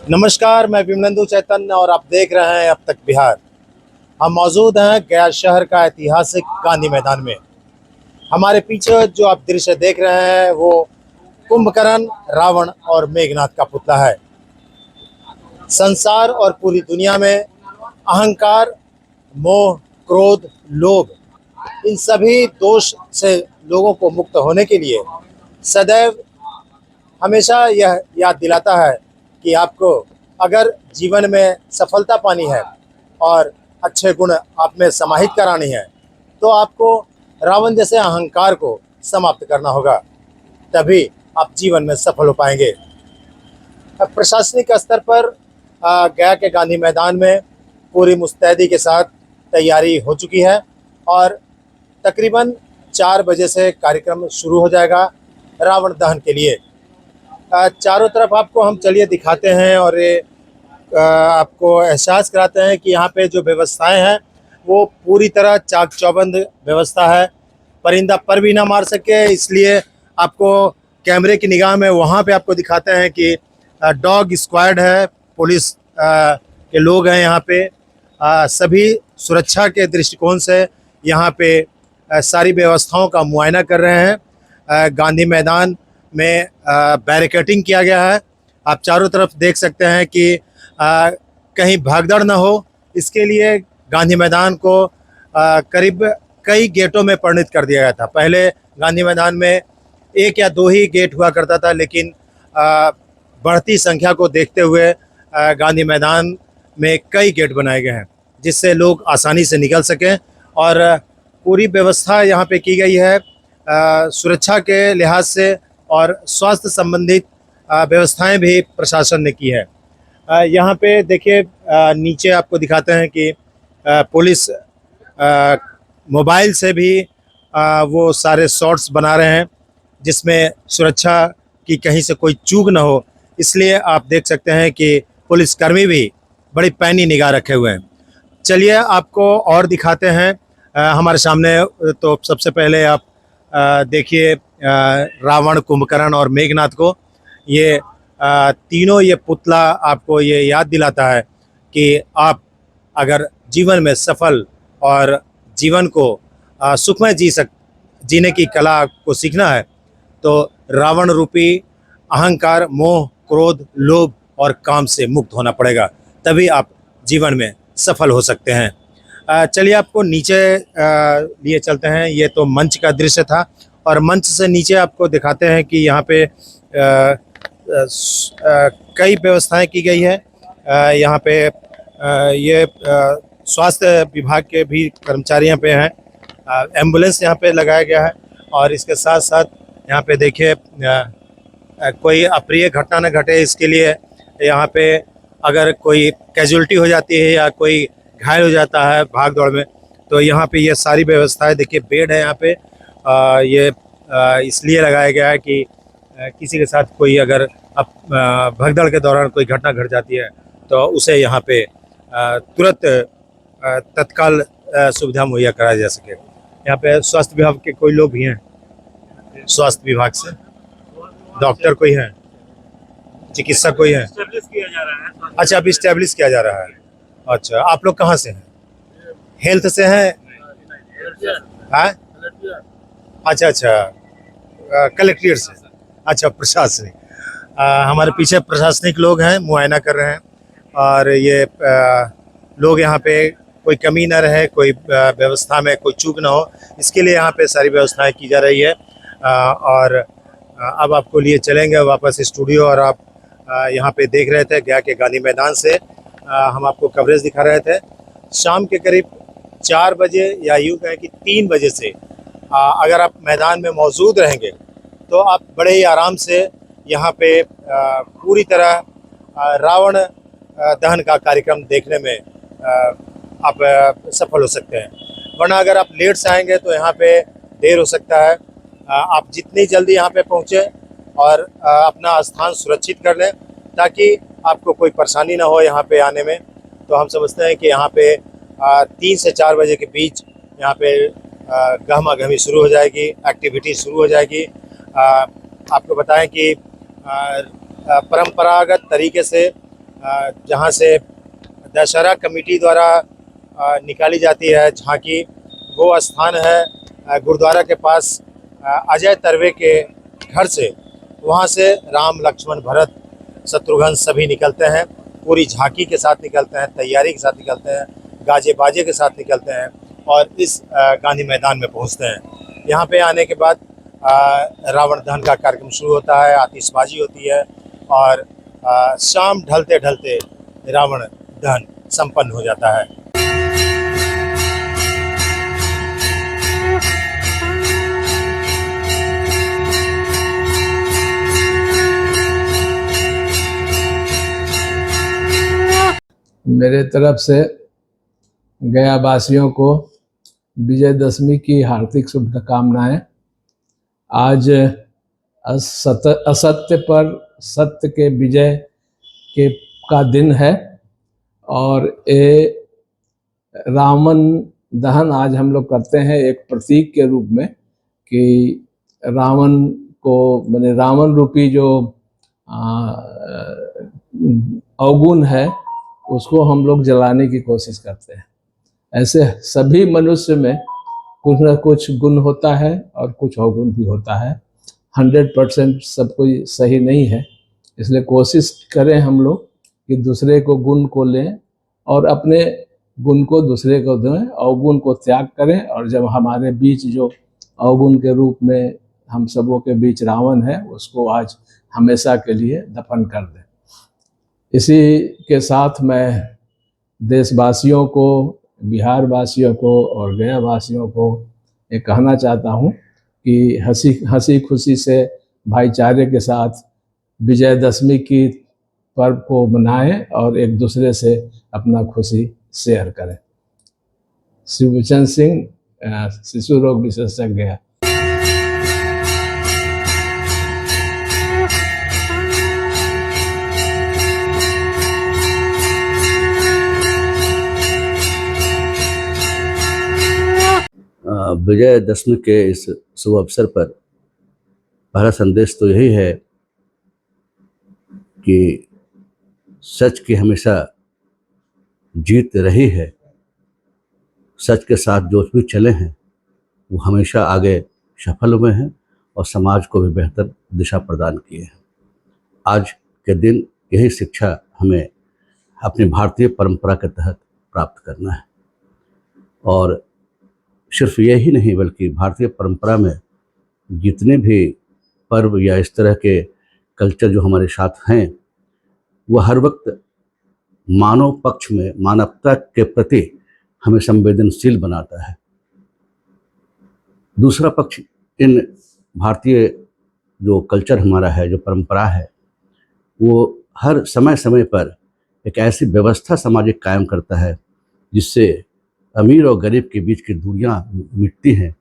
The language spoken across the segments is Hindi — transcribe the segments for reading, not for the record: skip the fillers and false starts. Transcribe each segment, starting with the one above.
नमस्कार, मैं विमलेंदु चैतन्य और आप देख रहे हैं अब तक बिहार। हम मौजूद हैं गया शहर का ऐतिहासिक गांधी मैदान में। हमारे पीछे जो आप दृश्य देख रहे हैं वो कुंभकर्ण, रावण और मेघनाथ का पुतला है। संसार और पूरी दुनिया में अहंकार, मोह, क्रोध, लोभ, इन सभी दोष से लोगों को मुक्त होने के लिए सदैव हमेशा यह याद दिलाता है कि आपको अगर जीवन में सफलता पानी है और अच्छे गुण आप में समाहित करानी है तो आपको रावण जैसे अहंकार को समाप्त करना होगा, तभी आप जीवन में सफल हो पाएंगे। अब प्रशासनिक स्तर पर गया के गांधी मैदान में पूरी मुस्तैदी के साथ तैयारी हो चुकी है और तकरीबन 4 बजे से कार्यक्रम शुरू हो जाएगा रावण दहन के लिए। चारों तरफ आपको हम चलिए दिखाते हैं और ये आपको एहसास कराते हैं कि यहाँ पे जो व्यवस्थाएं हैं वो पूरी तरह चाक चौबंद व्यवस्था है। परिंदा पर भी ना मार सके, इसलिए आपको कैमरे की निगाह में वहाँ पे आपको दिखाते हैं कि डॉग स्क्वाड है, पुलिस के लोग हैं यहाँ पे। सभी सुरक्षा के दृष्टिकोण से यहाँ पे सारी व्यवस्थाओं का मुआयना कर रहे हैं। गांधी मैदान में बैरिकेडिंग किया गया है। आप चारों तरफ देख सकते हैं कि कहीं भागदौड़ न हो, इसके लिए गांधी मैदान को करीब कई गेटों में परिणत कर दिया गया था। पहले गांधी मैदान में 1 या 2 ही गेट हुआ करता था, लेकिन बढ़ती संख्या को देखते हुए गांधी मैदान में कई गेट बनाए गए हैं जिससे लोग आसानी से निकल सकें और पूरी व्यवस्था यहाँ पे की गई है सुरक्षा के लिहाज से और स्वास्थ्य संबंधित व्यवस्थाएं भी प्रशासन ने की है। यहाँ पे देखिए नीचे आपको दिखाते हैं कि पुलिस मोबाइल से भी वो सारे शॉट्स बना रहे हैं जिसमें सुरक्षा की कहीं से कोई चूक ना हो, इसलिए आप देख सकते हैं कि पुलिसकर्मी भी बड़ी पैनी निगाह रखे हुए हैं। चलिए आपको और दिखाते हैं हमारे सामने। तो सबसे पहले आप देखिए रावण, कुंभकर्ण और मेघनाथ को। ये तीनों ये पुतला आपको ये याद दिलाता है कि आप अगर जीवन में सफल और जीवन को सुखमय जीने की कला को सीखना है तो रावण रूपी अहंकार, मोह, क्रोध, लोभ और काम से मुक्त होना पड़ेगा, तभी आप जीवन में सफल हो सकते हैं। चलिए आपको नीचे लिए चलते हैं। ये तो मंच का दृश्य था और मंच से नीचे आपको दिखाते हैं कि यहाँ पे कई व्यवस्थाएं की गई है। यहाँ पे ये स्वास्थ्य विभाग के भी कर्मचारी यहाँ पे हैं। एम्बुलेंस यहाँ पे लगाया गया है और इसके साथ साथ यहाँ पे देखिए कोई अप्रिय घटना न घटे, इसके लिए यहाँ पे अगर कोई कैजुअल्टी हो जाती है या कोई घायल हो जाता है भाग दौड़ में, तो यहाँ पे ये सारी व्यवस्थाएं देखिए। बेड है यहाँ पे, ये इसलिए लगाया गया है कि किसी के साथ कोई अगर भगदड़ के दौरान कोई घटना घट जाती है तो उसे यहाँ पे तुरंत तत्काल सुविधा मुहैया कराया जा सके। यहाँ पे स्वास्थ्य विभाग के कोई लोग भी हैं, स्वास्थ्य विभाग से डॉक्टर कोई है, चिकित्सक कोई है। अच्छा, अभी स्टैब्लिश किया जा रहा है। अच्छा, आप लोग कहाँ से हैं? हेल्थ से हैं? हाँ, अच्छा अच्छा, कलेक्ट्रेट से। अच्छा, प्रशासनिक। हमारे पीछे प्रशासनिक लोग हैं, मुआयना कर रहे हैं और ये लोग यहाँ पे कोई कमी ना रहे, कोई व्यवस्था में कोई चूक ना हो, इसके लिए यहाँ पे सारी व्यवस्थाएं की जा रही है। और अब आपको लिए चलेंगे वापस स्टूडियो और आप यहाँ पे देख रहे थे गया के गांधी मैदान से हम आपको कवरेज दिखा रहे थे। शाम के करीब 4 बजे या यूँ कहें कि 3 बजे से अगर आप मैदान में मौजूद रहेंगे तो आप बड़े ही आराम से यहाँ पे पूरी तरह रावण दहन का कार्यक्रम देखने में आप सफल हो सकते हैं। वरना अगर आप लेट से आएंगे तो यहाँ पे देर हो सकता है। आप जितनी जल्दी यहाँ पे पहुँचे और अपना स्थान सुरक्षित कर लें ताकि आपको कोई परेशानी ना हो यहाँ पे आने में। तो हम समझते हैं कि यहाँ पे 3 से 4 बजे के बीच यहाँ पे गहमा गहमी शुरू हो जाएगी, एक्टिविटी शुरू हो जाएगी। आपको बताएं कि परंपरागत तरीके से जहाँ से दशहरा कमेटी द्वारा निकाली जाती है झांकी, वो स्थान है गुरुद्वारा के पास अजय तरवे के घर से। वहाँ से राम, लक्ष्मण, भरत, शत्रुघ्न सभी निकलते हैं, पूरी झांकी के साथ निकलते हैं, तैयारी के साथ निकलते हैं, गाजे बाजे के साथ निकलते हैं और इस गांधी मैदान में पहुँचते हैं। यहाँ पे आने के बाद रावण दहन का कार्यक्रम शुरू होता है, आतिशबाजी होती है और शाम ढलते ढलते रावण दहन संपन्न हो जाता है। मेरे तरफ से गया वासियों को विजयदशमी की हार्दिक शुभकामनाएं। आज असत्य पर सत्य के विजय का दिन है और ये रावण दहन आज हम लोग करते हैं एक प्रतीक के रूप में कि रावण को, माने रावण रूपी जो अवगुण है उसको हम लोग जलाने की कोशिश करते हैं। ऐसे सभी मनुष्य में कुछ न कुछ गुण होता है और कुछ अवगुण भी होता है। 100% सब कोई सही नहीं है, इसलिए कोशिश करें हम लोग कि दूसरे को गुण को लें और अपने गुण को दूसरे को दें, अवगुण को त्याग करें। और जब हमारे बीच जो अवगुण के रूप में हम सबों के बीच रावण है, उसको आज हमेशा के लिए दफन कर दें। इसी के साथ मैं देशवासियों को, बिहार वासियों को और गया वासियों को ये कहना चाहता हूँ कि हंसी खुशी से भाईचारे के साथ विजयदशमी की पर्व को मनाएं और एक दूसरे से अपना खुशी शेयर करें। शिवचंद सिंह, शिशु रोग विशेषज्ञ। विजयदशमी के इस शुभ अवसर पर पहला संदेश तो यही है कि सच की हमेशा जीत रही है। सच के साथ जो भी चले हैं वो हमेशा आगे सफल हुए हैं और समाज को भी बेहतर दिशा प्रदान किए हैं। आज के दिन यही शिक्षा हमें अपनी भारतीय परंपरा के तहत प्राप्त करना है। और सिर्फ यही नहीं बल्कि भारतीय परंपरा में जितने भी पर्व या इस तरह के कल्चर जो हमारे साथ हैं, वह हर वक्त मानव पक्ष में, मानवता के प्रति हमें संवेदनशील बनाता है। दूसरा पक्ष, इन भारतीय जो कल्चर हमारा है, जो परंपरा है, वो हर समय समय पर एक ऐसी व्यवस्था सामाजिक कायम करता है जिससे अमीर और गरीब के बीच की दूरियां मिटती हैं।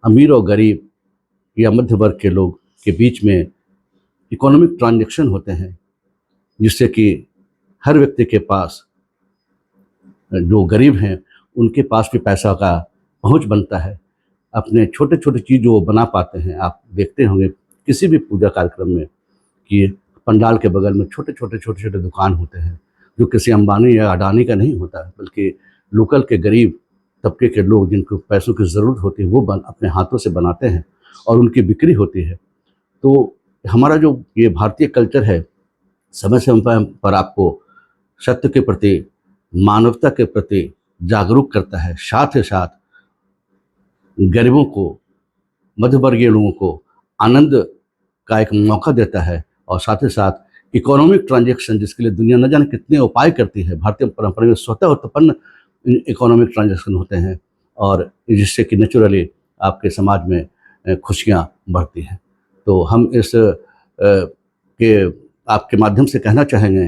अमीर और गरीब या मध्य वर्ग के लोग के बीच में इकोनॉमिक ट्रांजैक्शन होते हैं जिससे कि हर व्यक्ति के पास, जो गरीब हैं उनके पास भी पैसा का पहुंच बनता है। अपने छोटे छोटे चीज़ जो बना पाते हैं, आप देखते होंगे किसी भी पूजा कार्यक्रम में कि पंडाल के बगल में छोटे छोटे दुकान होते हैं जो किसी अंबानी या अडानी का नहीं होता है, बल्कि लोकल के गरीब तबके के लोग जिनको पैसों की ज़रूरत होती है वो अपने हाथों से बनाते हैं और उनकी बिक्री होती है। तो हमारा जो ये भारतीय कल्चर है, समय समय पर आपको सत्य के प्रति, मानवता के प्रति जागरूक करता है। साथ ही साथ गरीबों को, मध्यवर्गीय लोगों को आनंद का एक मौका देता है और साथ ही साथ इकोनॉमिक ट्रांजैक्शन, जिसके लिए दुनिया न जाने कितने उपाय करती है, भारतीय परंपरा में स्वतः उत्पन्न इकोनॉमिक ट्रांजैक्शन होते हैं और जिससे कि नेचुरली आपके समाज में खुशियाँ बढ़ती हैं। तो हम इस के आपके माध्यम से कहना चाहेंगे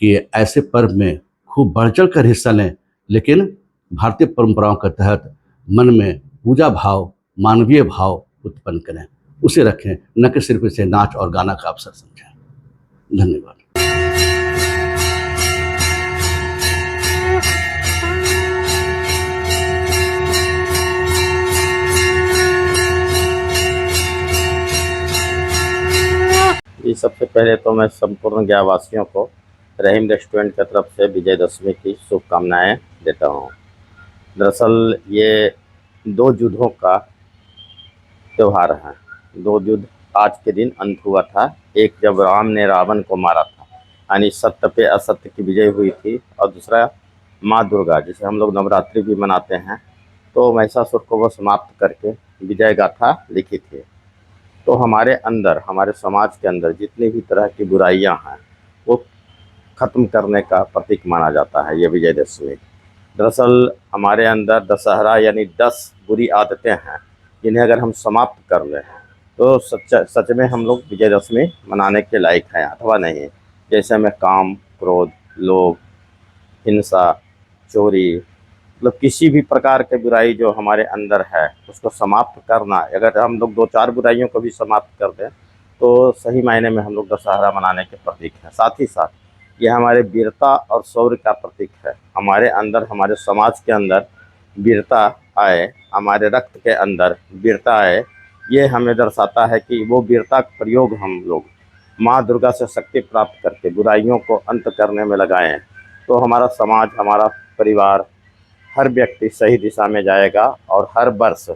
कि ऐसे पर्व में खूब बढ़ चढ़ कर हिस्सा लें, लेकिन भारतीय परंपराओं के तहत मन में पूजा भाव, मानवीय भाव उत्पन्न करें, उसे रखें, न कि सिर्फ इसे नाच और गाना का अवसर समझें। धन्यवाद। सबसे पहले तो मैं संपूर्ण गया वासियों को रहीम रेस्टोरेंट की तरफ से विजयदशमी की शुभकामनाएं देता हूं। दरअसल ये 2 युद्धों का त्यौहार है। 2 युद्ध आज के दिन अंत हुआ था। एक जब राम ने रावण को मारा था, यानी सत्य पे असत्य की विजय हुई थी, और दूसरा माँ दुर्गा, जिसे हम लोग नवरात्रि भी मनाते हैं, तो महिषासुर को वो समाप्त करके विजय गाथा लिखी थी। तो हमारे अंदर, हमारे समाज के अंदर जितनी भी तरह की बुराइयां हैं वो ख़त्म करने का प्रतीक माना जाता है ये विजयदशमी। दरअसल हमारे अंदर दशहरा यानी 10 बुरी आदतें हैं, जिन्हें अगर हम समाप्त कर लें तो सच में हम लोग विजयदशमी मनाने के लायक हैं अथवा नहीं। जैसे में काम, क्रोध, लोभ, हिंसा, चोरी, मतलब किसी भी प्रकार की बुराई जो हमारे अंदर है उसको समाप्त करना। अगर हम लोग 2-4 बुराइयों को भी समाप्त कर दें तो सही मायने में हम लोग दशहरा मनाने के प्रतीक हैं। साथ ही साथ ये हमारे वीरता और शौर्य का प्रतीक है। हमारे अंदर, हमारे समाज के अंदर वीरता आए, हमारे रक्त के अंदर वीरता आए, ये हमें दर्शाता है कि वो वीरता का प्रयोग हम लोग माँ दुर्गा से शक्ति प्राप्त करके बुराइयों को अंत करने में लगाएं, तो हमारा समाज, हमारा परिवार, हर व्यक्ति सही दिशा में जाएगा। और हर वर्ष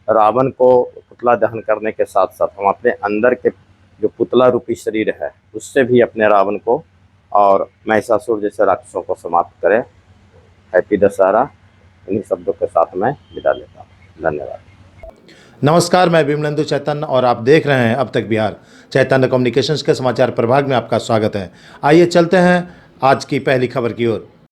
रावण को पुतला दहन करने के साथ साथ हम अपने अंदर के जो पुतला रूपी शरीर है उससे भी अपने रावण को और महिषासुर जैसे राक्षसों को समाप्त करें। हैप्पी दशहरा। इन्हीं शब्दों के साथ मैं विदा लेता हूँ। धन्यवाद। नमस्कार, मैं विमलेंदु चैतन्य और आप देख रहे हैं अब तक बिहार। चैतन्य कम्युनिकेशंस के समाचार प्रभाग में आपका स्वागत है। आइए चलते हैं आज की पहली खबर की ओर।